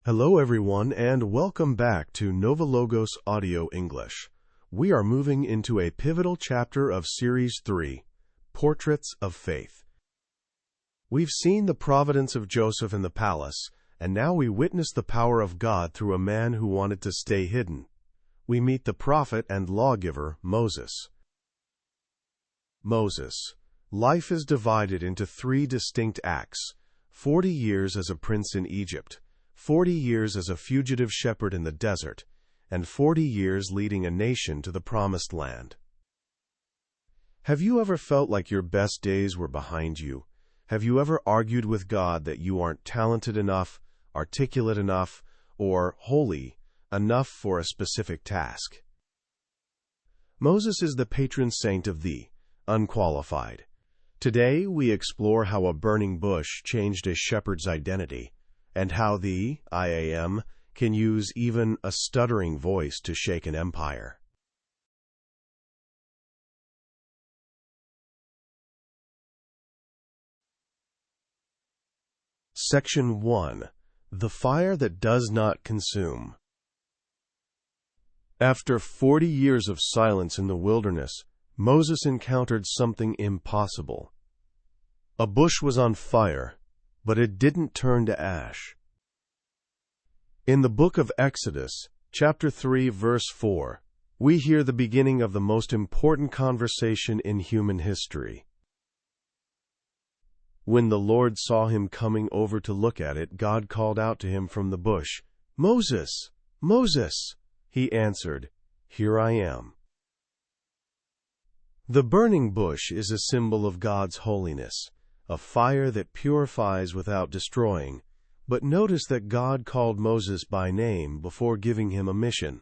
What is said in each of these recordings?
Hello everyone and welcome back to NovaLogos Audio English. We are moving into a pivotal chapter of Series 3, Portraits of Faith. We've seen the providence of Joseph in the palace, and now we witness the power of God through a man who wanted to stay hidden. We meet the prophet and lawgiver, Moses. Moses. Life is divided into 3 distinct acts: 40 years as a prince in Egypt, 40 years as a fugitive shepherd in the desert, and 40 years leading a nation to the promised land. Have you ever felt like your best days were behind you? Have you ever argued with God that you aren't talented enough, articulate enough, or holy enough for a specific task? Moses is the patron saint of the unqualified. Today we explore how a burning bush changed a shepherd's identity, and how the I am can use even a stuttering voice to shake an empire. Section 1. The fire that does not consume. After 40 years of silence in the wilderness, Moses encountered something impossible. A bush was on fire, but it didn't turn to ash. In the book of Exodus, chapter 3, verse 4, we hear the beginning of the most important conversation in human history. When the Lord saw him coming over to look at it, God called out to him from the bush, "Moses, Moses!" He answered, "Here I am." The burning bush is a symbol of God's holiness, a fire that purifies without destroying. But notice that God called Moses by name before giving him a mission.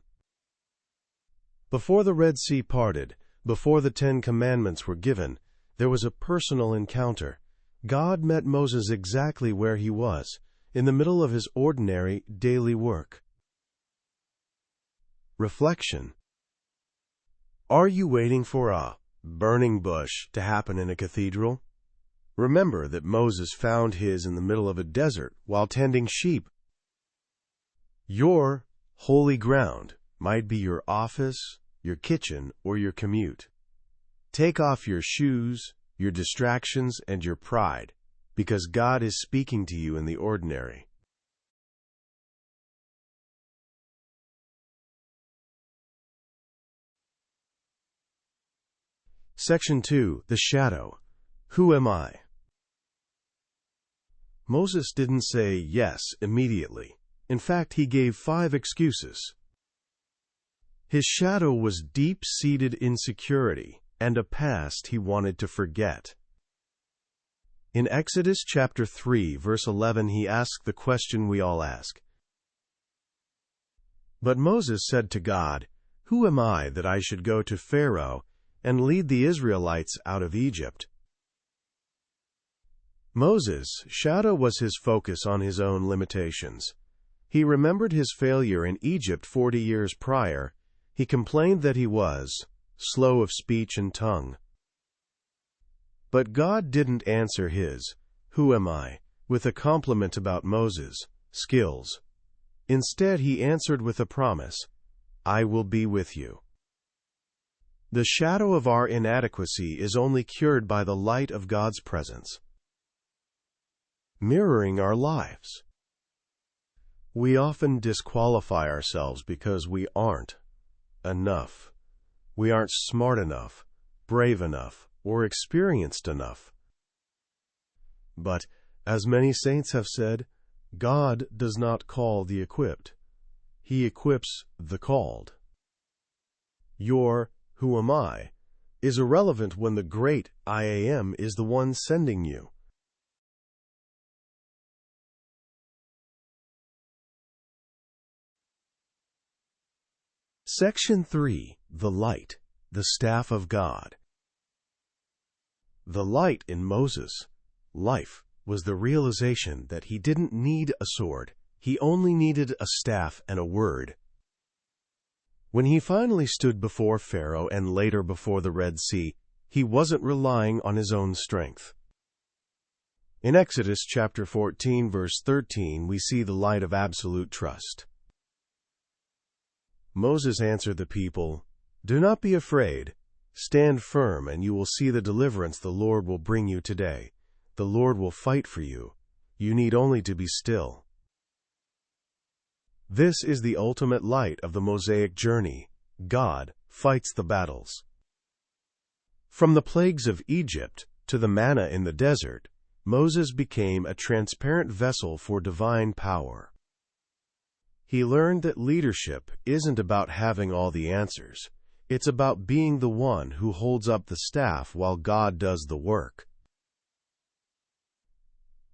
Before the Red Sea parted, before the 10 Commandments were given, there was a personal encounter. God met Moses exactly where he was, in the middle of his ordinary, daily work. Reflection. Are you waiting for a burning bush to happen in a cathedral? Remember that Moses found his in the middle of a desert while tending sheep. Your holy ground might be your office, your kitchen, or your commute. Take off your shoes, your distractions, and your pride, because God is speaking to you in the ordinary. Section 2. The Shadow. Who am I? Moses didn't say yes immediately. In fact, he gave 5 excuses. His shadow was deep-seated insecurity and a past he wanted to forget. In Exodus chapter 3, verse 11, he asked the question we all ask. But Moses said to God, "Who am I that I should go to Pharaoh and lead the Israelites out of Egypt?" Moses' shadow was his focus on his own limitations. He remembered his failure in Egypt 40 years prior. He complained that he was slow of speech and tongue. But God didn't answer his "Who am I?" with a compliment about Moses' skills. Instead, he answered with a promise, "I will be with you." The shadow of our inadequacy is only cured by the light of God's presence. Mirroring our lives. We often disqualify ourselves because we aren't enough. We aren't smart enough, brave enough, or experienced enough. But, as many saints have said, God does not call the equipped. He equips the called. Your "Who am I?" is irrelevant when the great I am is the one sending you. Section 3. The Light, the Staff of God. The light in Moses' life was the realization that he didn't need a sword. He only needed a staff and a word. When he finally stood before Pharaoh and later before the Red Sea, he wasn't relying on his own strength. In Exodus chapter 14, verse 13, we see the light of absolute trust. Moses answered the people, "Do not be afraid. Stand firm, and you will see the deliverance the Lord will bring you today. The Lord will fight for you. You need only to be still." This is the ultimate light of the Mosaic journey. God fights the battles. From the plagues of Egypt to the manna in the desert, Moses became a transparent vessel for divine power. He learned that leadership isn't about having all the answers. It's about being the one who holds up the staff while God does the work.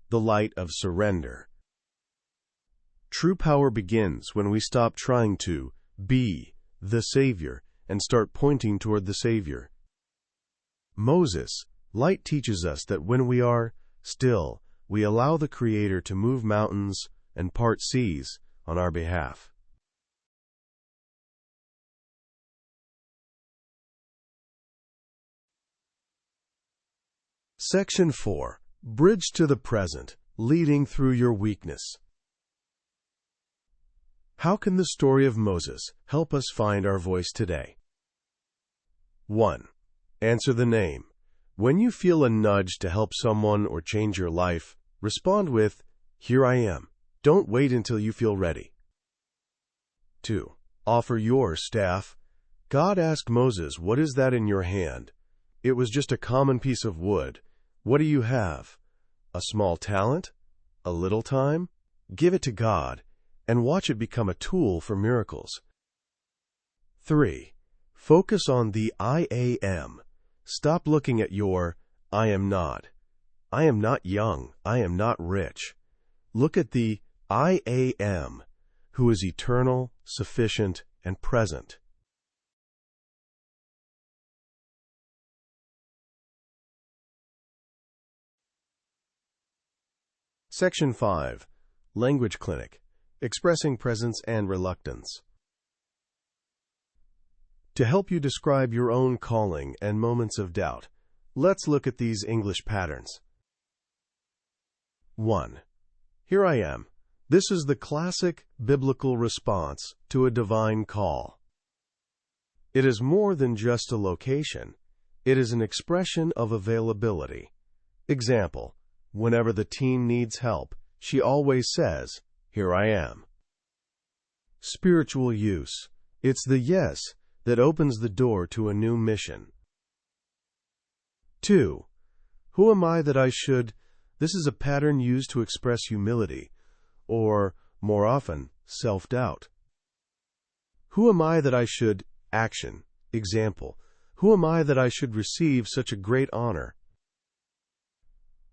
The light of surrender. True power begins when we stop trying to be the Savior and start pointing toward the Savior. Moses, light teaches us that when we are still, we allow the Creator to move mountains and part seas on our behalf. Section 4. Bridge to the present, leading through your weakness. How can the story of Moses help us find our voice today? 1. Answer the name. When you feel a nudge to help someone or change your life, respond with, "Here I am." Don't wait until you feel ready. 2. Offer your staff. God asked Moses, "What is that in your hand?" It was just a common piece of wood. What do you have? A small talent? A little time? Give it to God and watch it become a tool for miracles. 3. Focus on the I am. Stop looking at your I am not. I am not young. I am not rich. Look at the I am, who is eternal, sufficient, and present. Section 5. Language Clinic. Expressing presence and reluctance. To help you describe your own calling and moments of doubt, let's look at these English patterns. 1. Here I am. This is the classic biblical response to a divine call. It is more than just a location. It is an expression of availability. Example, whenever the team needs help, she always says, "Here I am." Spiritual use. It's the yes that opens the door to a new mission. 2. Who am I that I should? This is a pattern used to express humility, or, more often, self-doubt. Who am I that I should? Action. Example, who am I that I should receive such a great honor?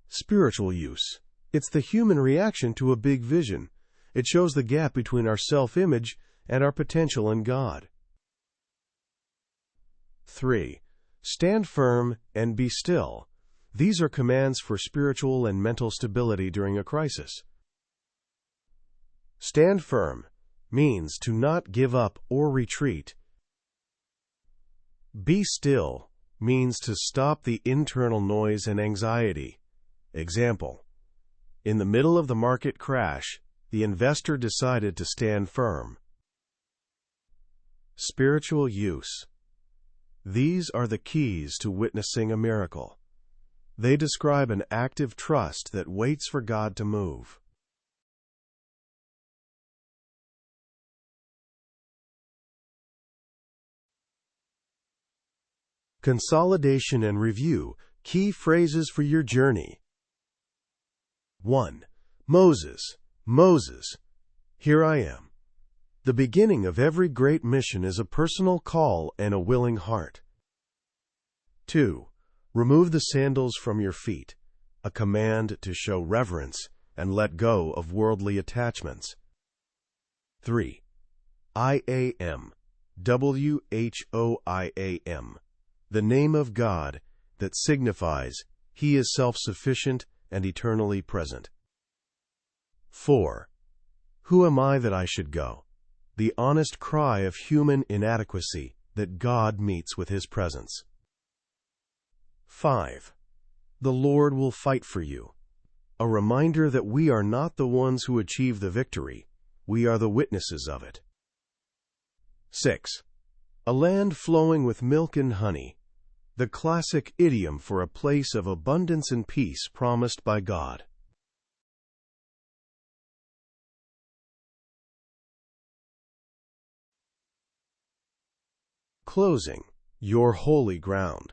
Spiritual use. It's the human reaction to a big vision. It shows the gap between our self-image and our potential in God. 3. Stand firm and be still. These are commands for spiritual and mental stability during a crisis. Stand firm means to not give up or retreat. Be still means to stop the internal noise and anxiety. Example, in the middle of the market crash, the investor decided to stand firm. Spiritual use. These are the keys to witnessing a miracle. They describe an active trust that waits for God to move. Consolidation and review. Key phrases for your journey. 1. Moses, Moses, here I am. The beginning of every great mission is a personal call and a willing heart. 2. Remove the sandals from your feet, a command to show reverence and let go of worldly attachments. 3. I am, WHOIAM, the name of God that signifies He is self-sufficient and eternally present. 4. Who am I that I should go? The honest cry of human inadequacy that God meets with His presence. 5. The Lord will fight for you. a reminder that we are not the ones who achieve the victory, we are the witnesses of it. 6. A land flowing with milk and honey, the classic idiom for a place of abundance and peace promised by God. Closing, your holy ground.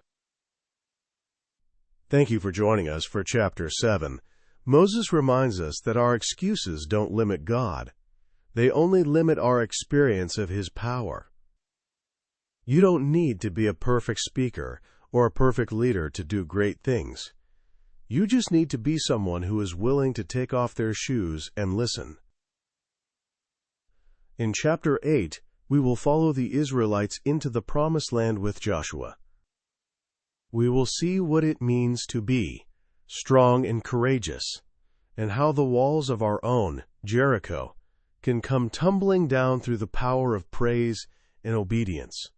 Thank you for joining us for Chapter 7. Moses reminds us that our excuses don't limit God. They only limit our experience of His power. You don't need to be a perfect speaker or a perfect leader to do great things. You just need to be someone who is willing to take off their shoes and listen. In Chapter 8, we will follow the Israelites into the Promised Land with Joshua. We will see what it means to be strong and courageous, and how the walls of our own, Jericho, can come tumbling down through the power of praise and obedience.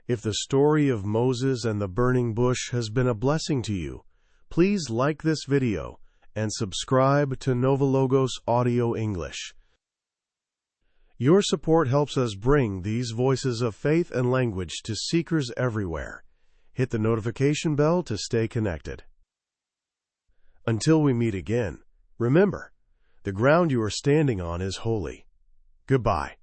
If the story of Moses and the burning bush has been a blessing to you, please like this video and subscribe to NovaLogos Audio English. Your support helps us bring these voices of faith and language to seekers everywhere. Hit the notification bell to stay connected. Until we meet again, remember, the ground you are standing on is holy. Goodbye.